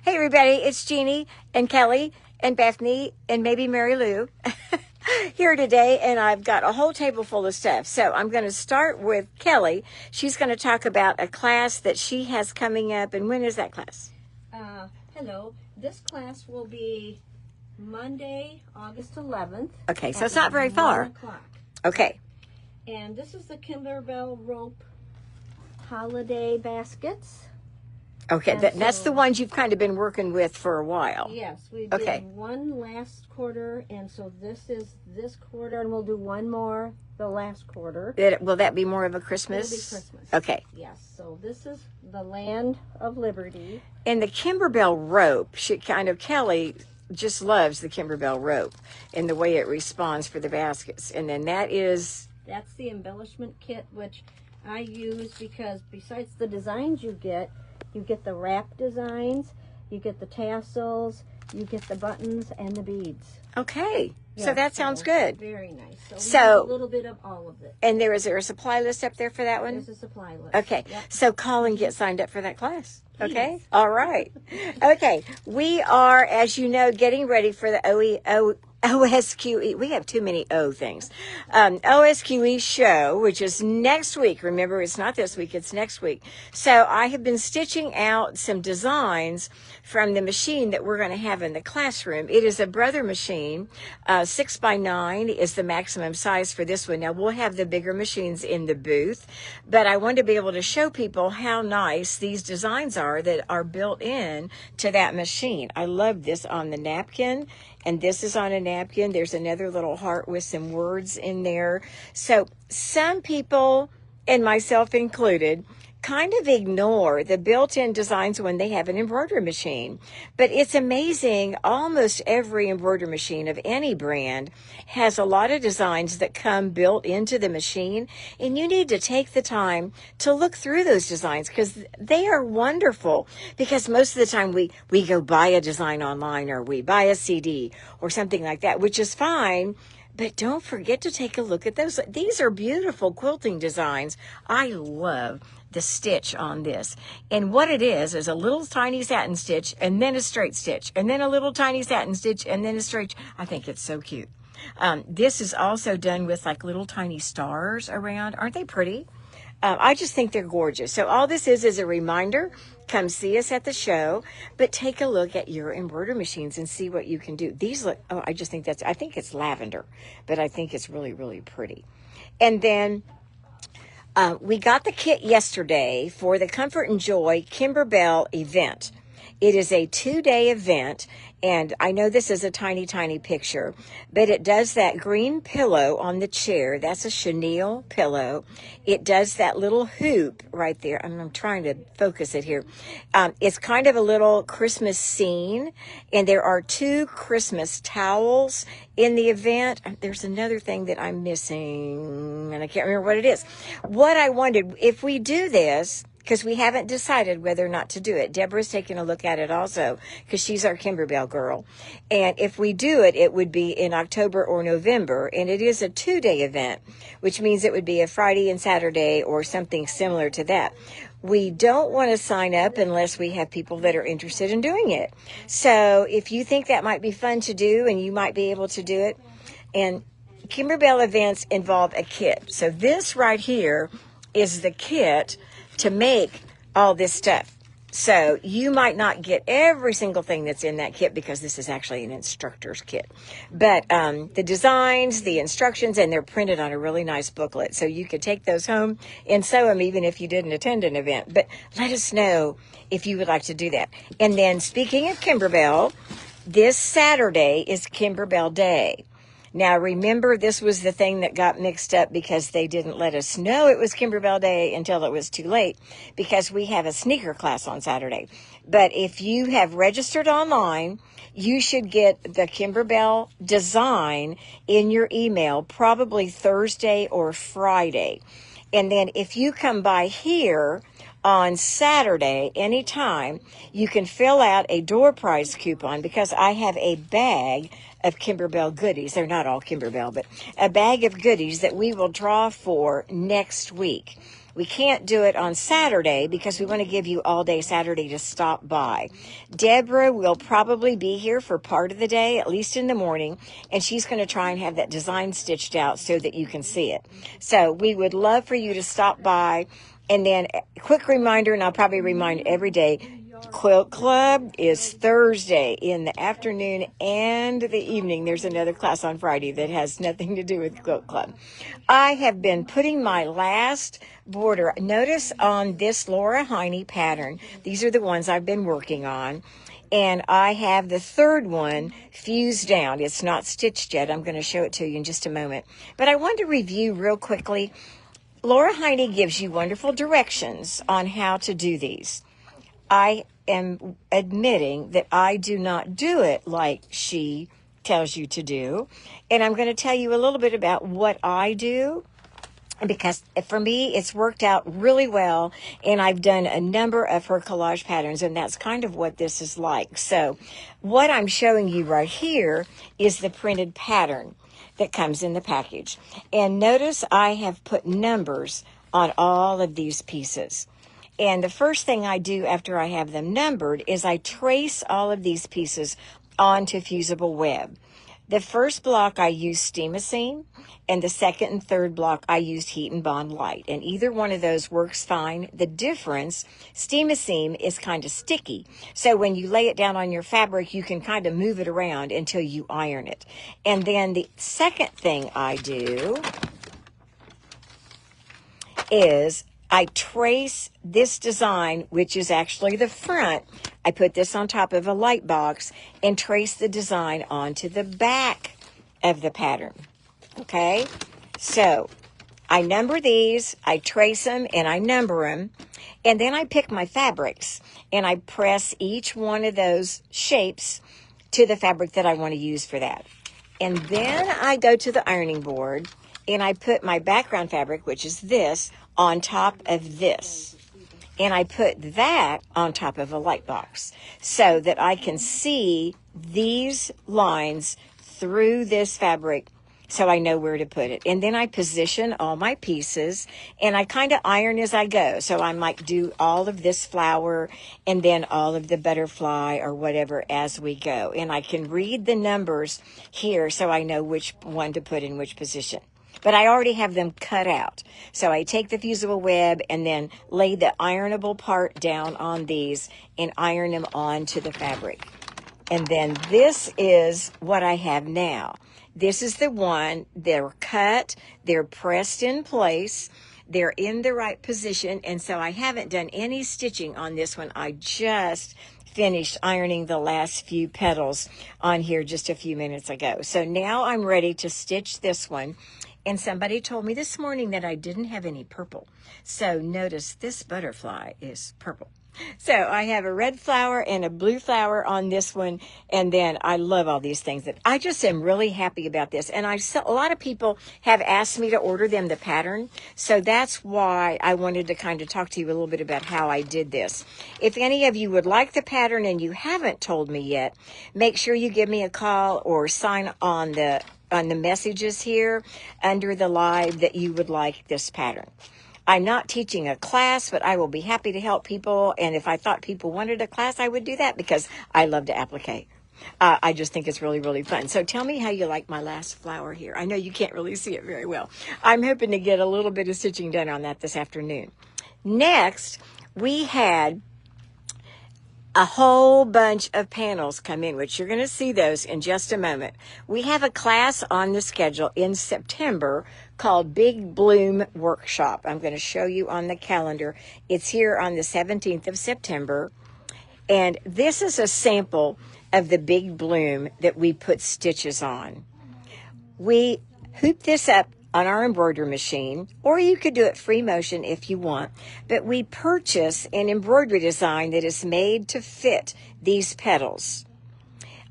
Hey everybody, it's Jeannie and Kelly and Bethany and maybe Mary Lou here today, and I've got a whole table full of stuff. So I'm going to start with Kelly. She's going to talk about a class that she has coming up. And when is that class? Hello. This class will be Monday, August 11th. Okay, so it's not very far. 1 o'clock. Okay. And this is the Kimberbell rope holiday baskets. Okay, that's the ones you've kind of been working with for a while. Yes, we did one last quarter, and so this is this quarter, and we'll do one more the last quarter. Will that be more of a Christmas? It'll be Christmas. Okay. Yes, so this is the Land of Liberty. And the Kimberbell rope, Kelly just loves the Kimberbell rope and the way it responds for the baskets. And then that's the embellishment kit, which I use because besides the designs you get the wrap designs, you get the tassels, you get the buttons and the beads. Okay. Yes, so that sounds good. Very nice. So a little bit of all of it. And is there a supply list up there for that one? There's a supply list. Okay. Yep. So call and get signed up for that class. Okay. Yes. All right. Okay. We are, as you know, getting ready for the OSQE. We have too many O things. OSQE show, which is next week. Remember, it's not this week, it's next week. So I have been stitching out some designs from the machine that we're going to have in the classroom. It is a Brother machine. 6x9 is the maximum size for this one. Now, we'll have the bigger machines in the booth, but I want to be able to show people how nice these designs are that are built in to that machine. I love this on the napkin. And this is on a napkin. There's another little heart with some words in there. So some people, and myself included, kind of ignore the built-in designs when they have an embroidery machine. But it's amazing. Almost every embroidery machine of any brand has a lot of designs that come built into the machine. And you need to take the time to look through those designs because they are wonderful. Because most of the time we go buy a design online or we buy a CD or something like that, which is fine. But don't forget to take a look at those. These are beautiful quilting designs. I love the stitch on this. And what it is a little tiny satin stitch and then a straight stitch and then a little tiny satin stitch and then a straight. I think it's so cute. This is also done with like little tiny stars around. Aren't they pretty? I just think they're gorgeous. So all this is a reminder. Come see us at the show, but take a look at your embroidery machines and see what you can do. These look, I think it's lavender, but I think it's really, really pretty. And then we got the kit yesterday for the Comfort and Joy Kimberbell event. It is a 2-day event, and I know this is a tiny, tiny picture, but it does that green pillow on the chair. That's a chenille pillow. It does that little hoop right there. I'm trying to focus it here. It's kind of a little Christmas scene, and there are 2 Christmas towels in the event. There's another thing that I'm missing, and I can't remember what it is. What I wondered, if we do this, because we haven't decided whether or not to do it. Deborah's taking a look at it also because she's our Kimberbell girl. And if we do it, it would be in October or November. And it is a 2-day event, which means it would be a Friday and Saturday or something similar to that. We don't want to sign up unless we have people that are interested in doing it. So if you think that might be fun to do and you might be able to do it, and Kimberbell events involve a kit. So this right here is the kit to make all this stuff. So you might not get every single thing that's in that kit because this is actually an instructor's kit. But the designs, the instructions, and they're printed on a really nice booklet. So you could take those home and sew them even if you didn't attend an event. But let us know if you would like to do that. And then speaking of Kimberbell, this Saturday is Kimberbell Day. Now, remember, this was the thing that got mixed up because they didn't let us know it was Kimberbell Day until it was too late because we have a sneaker class on Saturday. But if you have registered online, you should get the Kimberbell design in your email probably Thursday or Friday. And then if you come by here on Saturday, anytime, you can fill out a door prize coupon because I have a bag of Kimberbell goodies. They're not all Kimberbell, but a bag of goodies that we will draw for next week. We can't do it on Saturday because we want to give you all day Saturday to stop by. Deborah will probably be here for part of the day, at least in the morning, and she's going to try and have that design stitched out so that you can see it. So we would love for you to stop by. And then a quick reminder, and I'll probably remind every day, Quilt Club is Thursday in the afternoon and the evening. There's another class on Friday that has nothing to do with Quilt Club. I have been putting my last border. Notice on this Laura Heine pattern, these are the ones I've been working on. And I have the third one fused down. It's not stitched yet. I'm going to show it to you in just a moment. But I want to review real quickly. Laura Heine gives you wonderful directions on how to do these. I am admitting that I do not do it like she tells you to do. And I'm going to tell you a little bit about what I do, because for me, it's worked out really well. And I've done a number of her collage patterns, and that's kind of what this is like. So what I'm showing you right here is the printed pattern that comes in the package. And notice I have put numbers on all of these pieces. And the first thing I do after I have them numbered is I trace all of these pieces onto fusible web. The first block I used Steam-A-Seam, and the second and third block I used Heat and Bond Light. And either one of those works fine. The difference, Steam-A-Seam is kind of sticky. So when you lay it down on your fabric, you can kind of move it around until you iron it. And then the second thing I do is I trace this design, which is actually the front. I put this on top of a light box and trace the design onto the back of the pattern. Okay, so I number these, I trace them, and I number them, and then I pick my fabrics, and I press each one of those shapes to the fabric that I want to use for that. And then I go to the ironing board, and I put my background fabric, which is this, on top of this. And I put that on top of a light box so that I can see these lines through this fabric, so I know where to put it. And then I position all my pieces, and I kind of iron as I go. So I might do all of this flower and then all of the butterfly or whatever as we go. And I can read the numbers here so I know which one to put in which position. But I already have them cut out. So I take the fusible web and then lay the ironable part down on these and iron them onto the fabric. And then this is what I have now. This is the one. They're cut, they're pressed in place, they're in the right position, and so I haven't done any stitching on this one. I just finished ironing the last few petals on here just a few minutes ago. So now I'm ready to stitch this one. And somebody told me this morning that I didn't have any purple. So notice this butterfly is purple. So I have a red flower and a blue flower on this one. And then I love all these things. That I just am really happy about this. And a lot of people have asked me to order them the pattern. So that's why I wanted to kind of talk to you a little bit about how I did this. If any of you would like the pattern and you haven't told me yet, make sure you give me a call or sign on the messages here under the live that you would like this pattern. I'm not teaching a class, but I will be happy to help people. And if I thought people wanted a class, I would do that because I love to applicate. I just think it's really, really fun. So tell me how you like my last flower here. I know you can't really see it very well. I'm hoping to get a little bit of stitching done on that this afternoon. Next, we had a whole bunch of panels come in, which you're going to see those in just a moment. We have a class on the schedule in September called Big Bloom Workshop. I'm going to show you on the calendar. It's here on the 17th of September. And this is a sample of the Big Bloom that we put stitches on. We hoop this up on our embroidery machine, or you could do it free motion if you want, but we purchase an embroidery design that is made to fit these petals,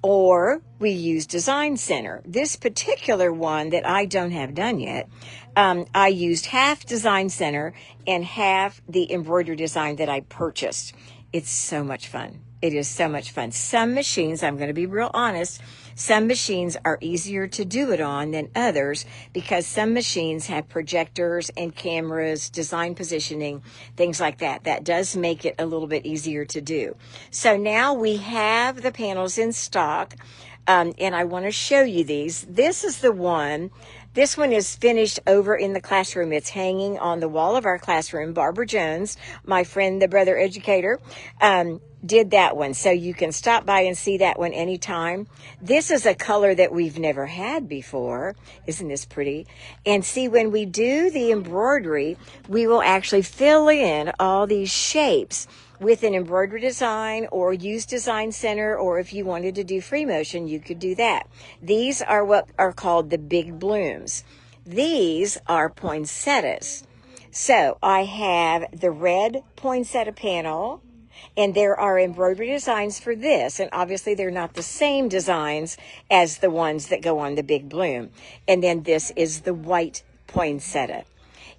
or we use Design Center. This particular one that I don't have done yet, I used half Design Center and half the embroidery design that I purchased. It's so much fun. It is so much fun. Some machines, I'm going to be real honest, some machines are easier to do it on than others because some machines have projectors and cameras, design positioning, things like that. That does make it a little bit easier to do. So now we have the panels in stock, and I want to show you these. This is the one. This one is finished over in the classroom. It's hanging on the wall of our classroom. Barbara Jones, my friend, the brother educator, did that one. So you can stop by and see that one anytime. This is a color that we've never had before. Isn't this pretty? And see, when we do the embroidery, we will actually fill in all these shapes with an embroidery design or use design center, or if you wanted to do free motion, you could do that. These are what are called the big blooms. These are poinsettias. So I have the red poinsettia panel, and there are embroidery designs for this, and obviously they're not the same designs as the ones that go on the big bloom. And then this is the white poinsettia.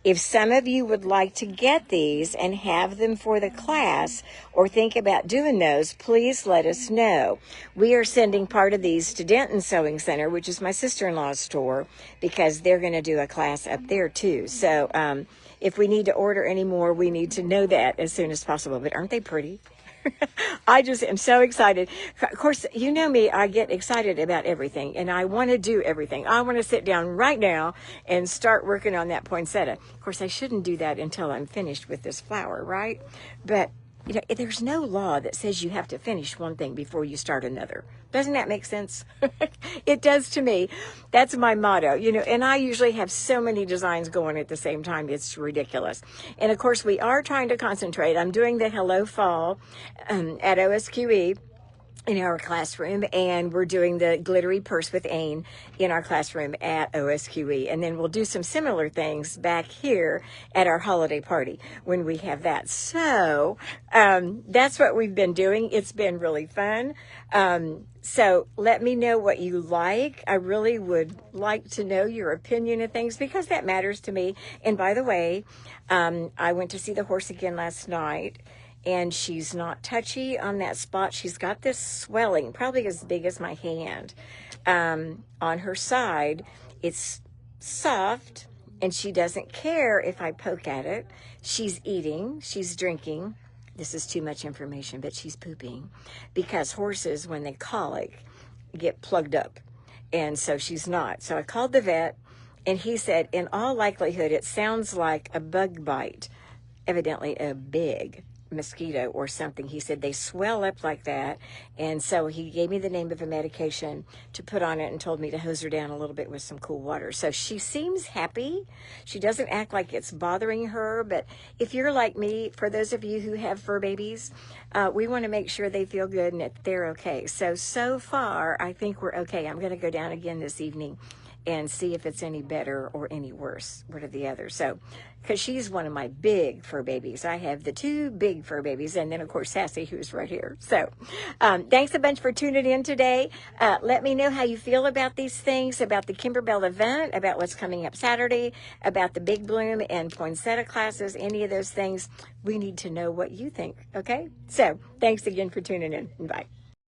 If some of you would like to get these and have them for the class or think about doing those, please let us know. We are sending part of these to Denton Sewing Center, which is my sister-in-law's store, because they're going to do a class up there too. So if we need to order any more, we need to know that as soon as possible. But aren't they pretty? I just am so excited. Of course, you know me, I get excited about everything, and I want to do everything. I want to sit down right now and start working on that poinsettia. Of course, I shouldn't do that until I'm finished with this flower, right? But you know, there's no law that says you have to finish one thing before you start another. Doesn't that make sense? It does to me. That's my motto, you know, and I usually have so many designs going at the same time. It's ridiculous. And of course, we are trying to concentrate. I'm doing the Hello Fall at OSQE in our classroom, and we're doing the glittery purse with Ain in our classroom at OSQE. And then we'll do some similar things back here at our holiday party when we have that. So that's what we've been doing. It's been really fun. So let me know what you like. I really would like to know your opinion of things because that matters to me. And by the way, I went to see the horse again last night, and she's not touchy on that spot. She's got this swelling, probably as big as my hand, on her side. It's soft, and she doesn't care if I poke at it. She's eating, she's drinking. This is too much information, but she's pooping because horses, when they colic, get plugged up. And so she's not. So I called the vet, and he said, in all likelihood, it sounds like a bug bite, evidently a big mosquito or something. He said they swell up like that, and so he gave me the name of a medication to put on it and told me to hose her down a little bit with some cool water. So she seems happy. She doesn't act like it's bothering her, but if you're like me, for those of you who have fur babies, we want to make sure they feel good and that they're okay. So far, I think we're okay. I'm going to go down again this evening and see if it's any better or any worse, one or the other. So, because she's one of my big fur babies. I have the two big fur babies, and then, of course, Sassy, who's right here. So, thanks a bunch for tuning in today. Let me know how you feel about these things, about the Kimberbell event, about what's coming up Saturday, about the Big Bloom and poinsettia classes, any of those things. We need to know what you think, okay? So, thanks again for tuning in, and bye.